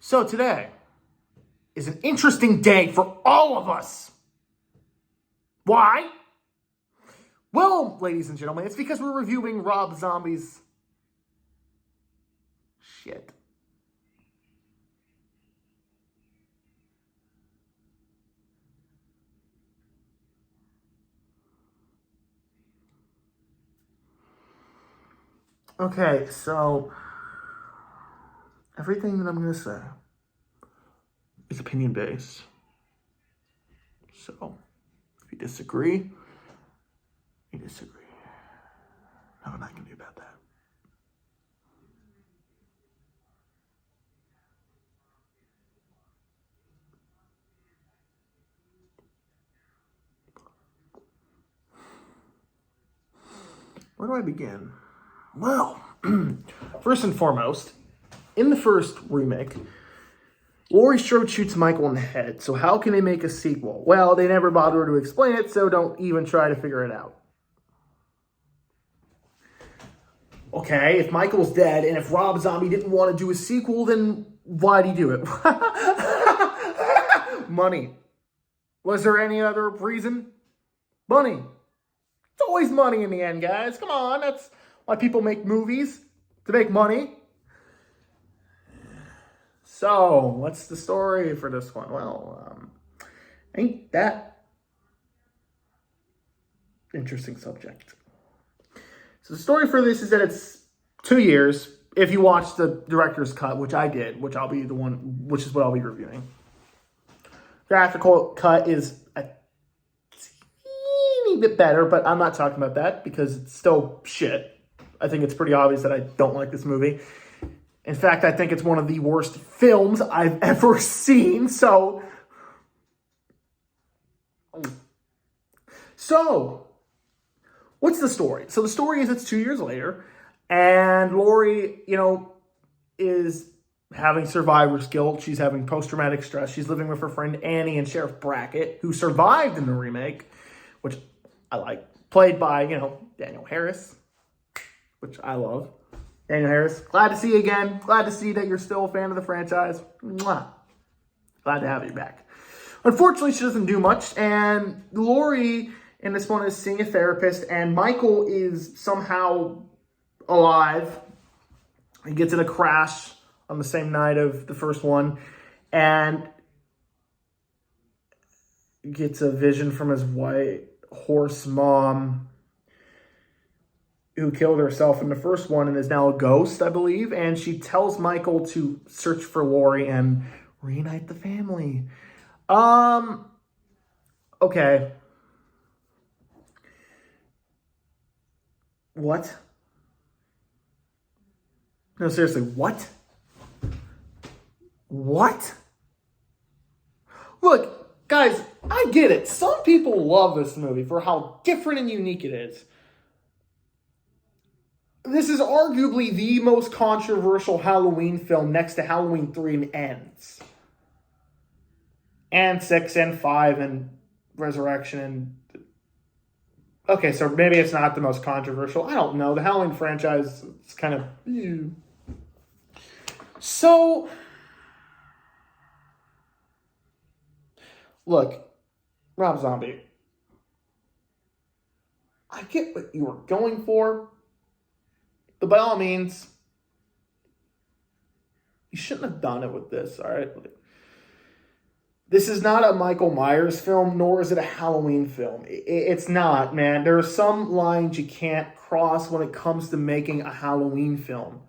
So today is an interesting day for all of us. Why? Well, ladies and gentlemen, it's because we're reviewing Rob Zombie's shit. Okay, so everything that I'm going to say is opinion-based. So, if you disagree, you disagree. Nothing I can do about that. Where do I begin? Well, first and foremost, in the first remake, Laurie Strode shoots Michael in the head, so how can they make a sequel? Well, they never bother to explain it, so don't even try to figure it out. Okay, if Michael's dead, and if Rob Zombie didn't want to do a sequel, then why'd he do it? Money. Was there any other reason? Money. It's always money in the end, guys. Come on, that's why people make movies, to make money. So, what's the story for this one? Well, ain't that interesting subject. So the story for this is that it's 2 years. If you watch the director's cut, which I did, which is what I'll be reviewing. Graphical cut is a teeny bit better, but I'm not talking about that because it's still shit. I think it's pretty obvious that I don't like this movie. In fact, I think it's one of the worst films I've ever seen. So, what's the story? So the story is it's 2 years later, and Laurie, is having survivor's guilt. She's having post-traumatic stress. She's living with her friend Annie and Sheriff Brackett, who survived in the remake, which I like. Played by, Daniel Harris, which I love. Daniel Harris, glad to see you again. Glad to see that you're still a fan of the franchise. Mwah. Glad to have you back. Unfortunately, she doesn't do much, and Laurie in this one is seeing a therapist, and Michael is somehow alive. He gets in a crash on the same night of the first one, and gets a vision from his white horse mom, who killed herself in the first one and is now a ghost, I believe. And she tells Michael to search for Laurie and reunite the family. Okay. What? No, seriously, what? What? Look, guys, I get it. Some people love this movie for how different and unique it is. This is arguably the most controversial Halloween film next to Halloween 3 and Ends. And 6 and 5 and Resurrection and... Okay, so maybe it's not the most controversial. I don't know. The Halloween franchise is kind of... So... Look, Rob Zombie. I get what you were going for. But by all means, you shouldn't have done it with this, all right? This is not a Michael Myers film, nor is it a Halloween film. It's not, man. There are some lines you can't cross when it comes to making a Halloween film.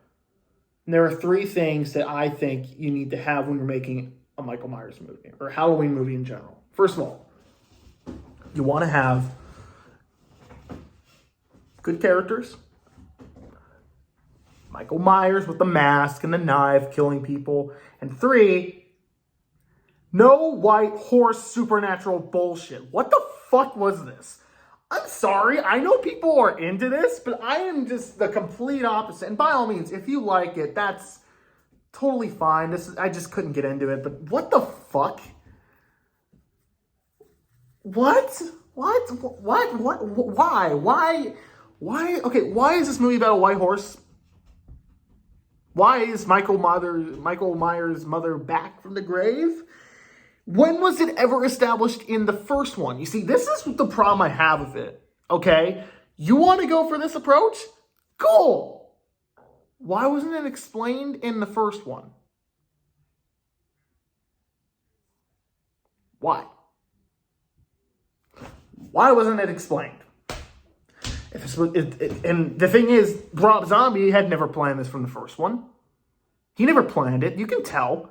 And there are 3 things that I think you need to have when you're making a Michael Myers movie, or a Halloween movie in general. First of all, you want to have good characters. Michael Myers with the mask and the knife killing people. And 3, no white horse supernatural bullshit. What the fuck was this? I'm sorry. I know people are into this, but I am just the complete opposite. And by all means, if you like it, that's totally fine. I just couldn't get into it. But what the fuck? What? Why? Okay, why is this movie about a white horse? Why is Michael Myers' mother back from the grave? When was it ever established in the first one? You see, this is the problem I have with it, okay? You want to go for this approach? Cool. Why wasn't it explained in the first one? Why? Why wasn't it explained? And the thing is, Rob Zombie had never planned this from the first one. He never planned it. You can tell.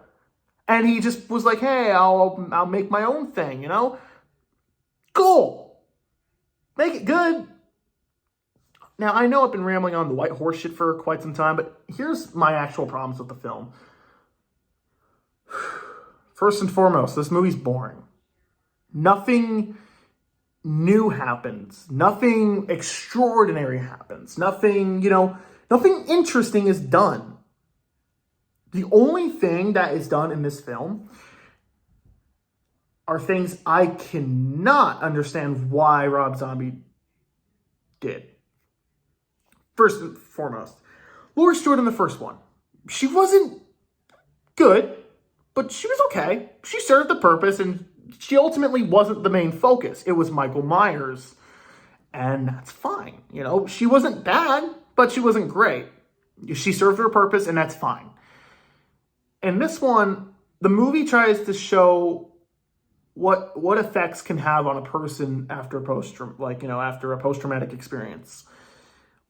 And he just was like, hey, I'll make my own thing, you know? Cool. Make it good. Now, I know I've been rambling on the white horse shit for quite some time, but here's my actual problems with the film. First and foremost, this movie's boring. Nothing new happens. Nothing extraordinary happens. Nothing interesting is done. The only thing that is done in this film are things I cannot understand why Rob Zombie did. First and foremost, Laurie Strode in the first one. She wasn't good, but she was okay. She served the purpose, and she ultimately wasn't the main focus. It was Michael Myers, and that's fine. You know, she wasn't bad, but she wasn't great. She served her purpose, and that's fine. In this one, the movie tries to show what effects can have on a person after a post-traumatic experience,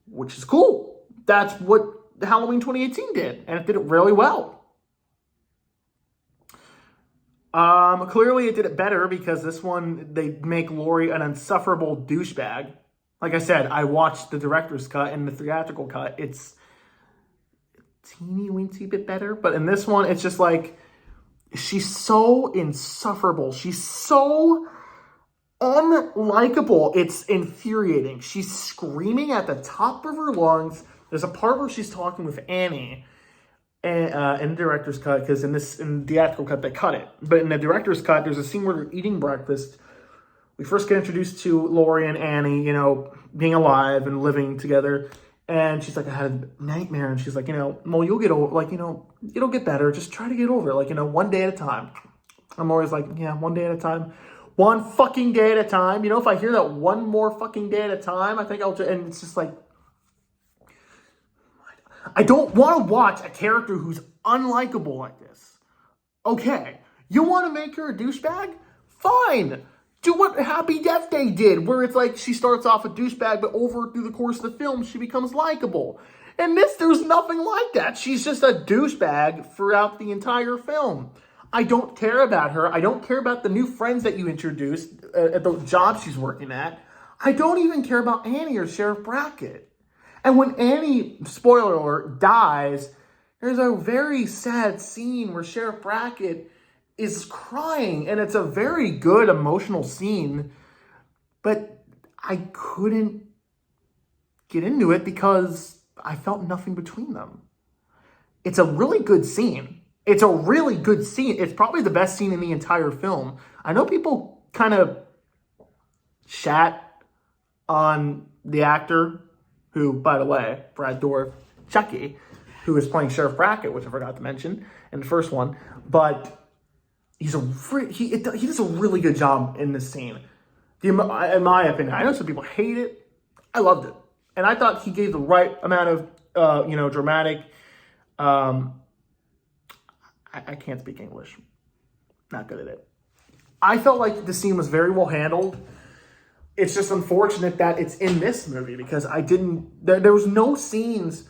which is cool. That's what Halloween 2018 did, and it did it really well. Clearly it did it better because this one, they make Laurie an insufferable douchebag. Like I said, I watched the director's cut and the theatrical cut. It's a teeny weensy bit better, but in this one, it's just like, she's so insufferable. She's so unlikable. It's infuriating. She's screaming at the top of her lungs. There's a part where she's talking with Annie in the director's cut, because in the theatrical cut they cut it. But in the director's cut, there's a scene where they're eating breakfast. We first get introduced to Laurie and Annie, being alive and living together. And she's like, I had a nightmare. And she's like, well, you'll get over, it'll get better. Just try to get over it, one day at a time. I'm always like, yeah, one day at a time. One fucking day at a time. If I hear that one more fucking day at a time, I think and it's just like, I don't want to watch a character who's unlikable like this. Okay, you want to make her a douchebag? Fine. Do what Happy Death Day did, where it's like she starts off a douchebag, but through the course of the film, she becomes likable. In this, there's nothing like that. She's just a douchebag throughout the entire film. I don't care about her. I don't care about the new friends that you introduced at the job she's working at. I don't even care about Annie or Sheriff Brackett. And when Annie, spoiler alert, dies, there's a very sad scene where Sheriff Brackett is crying, and it's a very good emotional scene, but I couldn't get into it because I felt nothing between them. It's a really good scene. It's a really good scene. It's probably the best scene in the entire film. I know people kind of shat on the actor who, by the way, Brad Dourif, Chucky, who is playing Sheriff Brackett, which I forgot to mention in the first one, but he does a really good job in this scene. In my opinion, I know some people hate it. I loved it, and I thought he gave the right amount of dramatic. I can't speak English. Not good at it. I felt like the scene was very well handled. It's just unfortunate that it's in this movie because there was no scenes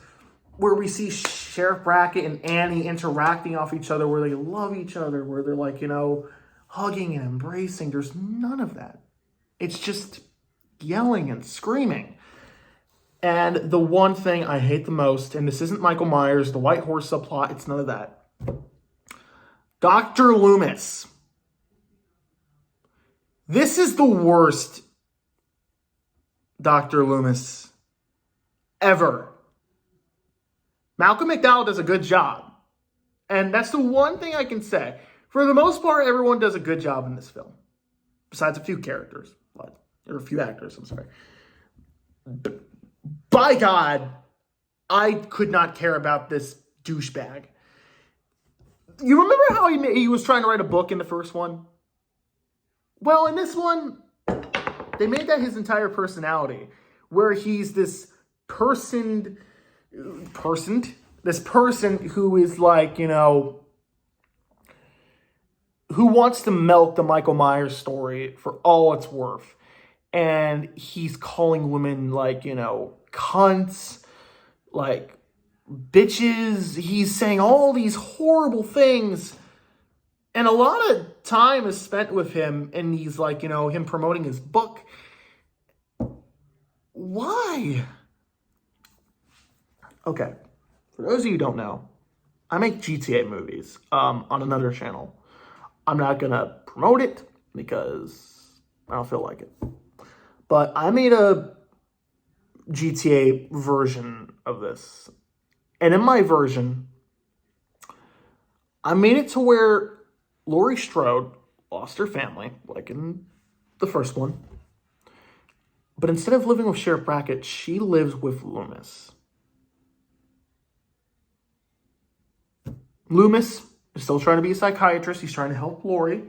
where we see Sheriff Brackett and Annie interacting off each other, where they love each other, where they're hugging and embracing. There's none of that. It's just yelling and screaming. And the one thing I hate the most, and this isn't Michael Myers, the White Horse subplot, it's none of that. Dr. Loomis. This is the worst Dr. Loomis ever. Malcolm McDowell does a good job. And that's the one thing I can say. For the most part, everyone does a good job in this film. Besides a few characters. Or a few actors, I'm sorry. But by God, I could not care about this douchebag. You remember how he was trying to write a book in the first one? Well, in this one, they made that his entire personality, where he's this person who is like, who wants to milk the Michael Myers story for all it's worth. And he's calling women like, cunts, like bitches. He's saying all these horrible things. And a lot of time is spent with him, and he's like, him promoting his book. Why? Okay. For those of you who don't know, I make GTA movies on another channel. I'm not going to promote it because I don't feel like it. But I made a GTA version of this. And in my version, I made it to where Laurie Strode lost her family, like in the first one. But instead of living with Sheriff Brackett, she lives with Loomis. Loomis is still trying to be a psychiatrist. He's trying to help Laurie.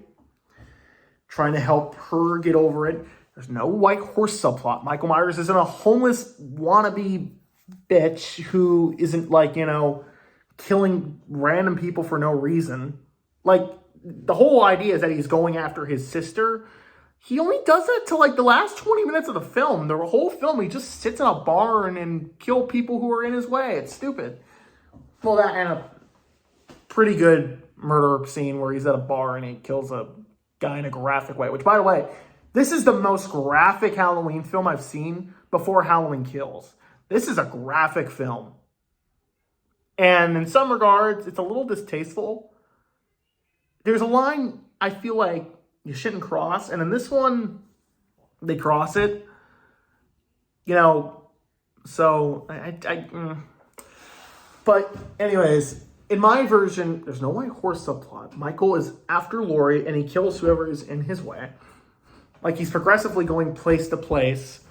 Trying to help her get over it. There's no white horse subplot. Michael Myers isn't a homeless wannabe bitch who isn't like, killing random people for no reason. Like, the whole idea is that he's going after his sister. He only does it to like the last 20 minutes of the film. The whole film, he just sits in a barn and kill people who are in his way. It's stupid. Well, that and a pretty good murder scene where he's at a bar and he kills a guy in a graphic way. Which, by the way, this is the most graphic Halloween film I've seen before Halloween Kills. This is a graphic film. And in some regards, it's a little distasteful. There's a line I feel like you shouldn't cross. And in this one, they cross it. So But anyways, in my version, there's no white horse subplot. Michael is after Laurie and he kills whoever is in his way. Like, he's progressively going place to place.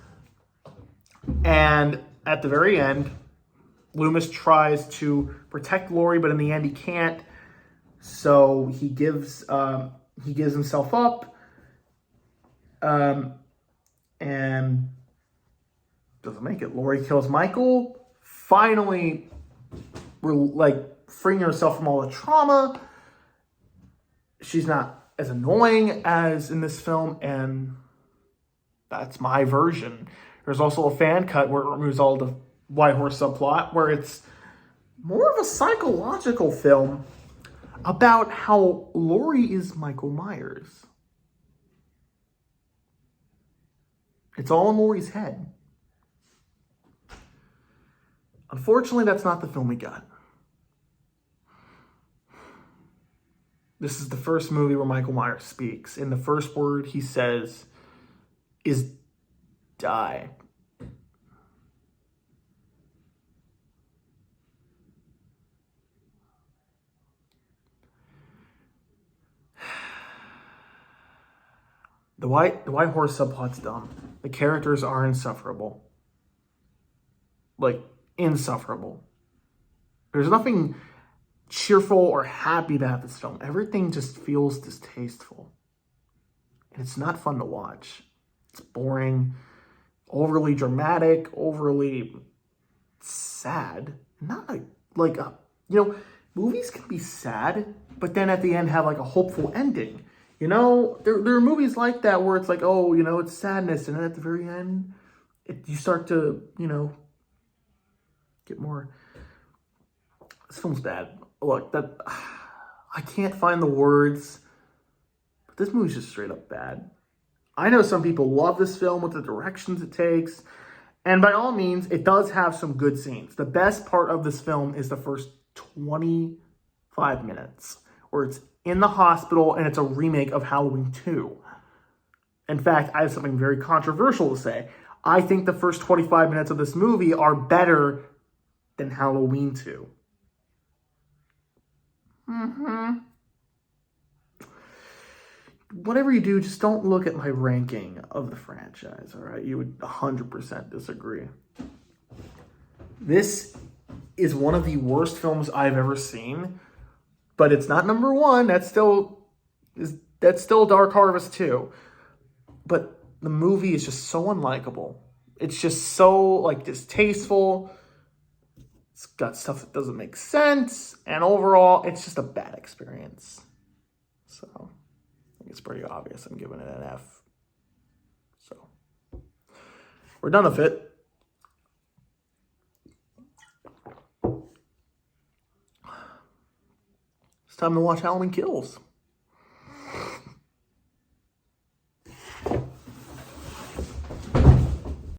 And at the very end, Loomis tries to protect Laurie, but in the end he can't. So he gives himself up. And doesn't make it. Laurie kills Michael. Finally, we're like freeing herself from all the trauma. She's not as annoying as in this film, and that's my version. There's also a fan cut where it removes all the white horse subplot, where it's more of a psychological film about how Laurie is Michael Myers. It's all in Laurie's head. Unfortunately, that's not the film we got. This is the first movie where Michael Myers speaks. And the first word he says is die. The white horse subplot's dumb. The characters are insufferable. Like, insufferable. There's nothing cheerful or happy about this film. Everything just feels distasteful. And it's not fun to watch. It's boring, overly dramatic, overly sad. Not movies can be sad, but then at the end have like a hopeful ending. There are movies like that where it's like, it's sadness, and then at the very end, you start to, get more. This film's bad. Look, I can't find the words, but this movie's just straight up bad. I know some people love this film with the directions it takes, and by all means, it does have some good scenes. The best part of this film is the first 25 minutes, where it's in the hospital and it's a remake of Halloween 2. In fact, I have something very controversial to say. I think the first 25 minutes of this movie are better than Halloween 2. Whatever you do, just don't look at my ranking of the franchise, all right? You would 100% disagree. This is one of the worst films I've ever seen. But it's not number one. That's still Dark Harvest 2. But the movie is just so unlikable. It's just so like distasteful. It's got stuff that doesn't make sense. And overall, it's just a bad experience. So I think it's pretty obvious. I'm giving it an F. So we're done with it. It's time to watch Halloween Kills.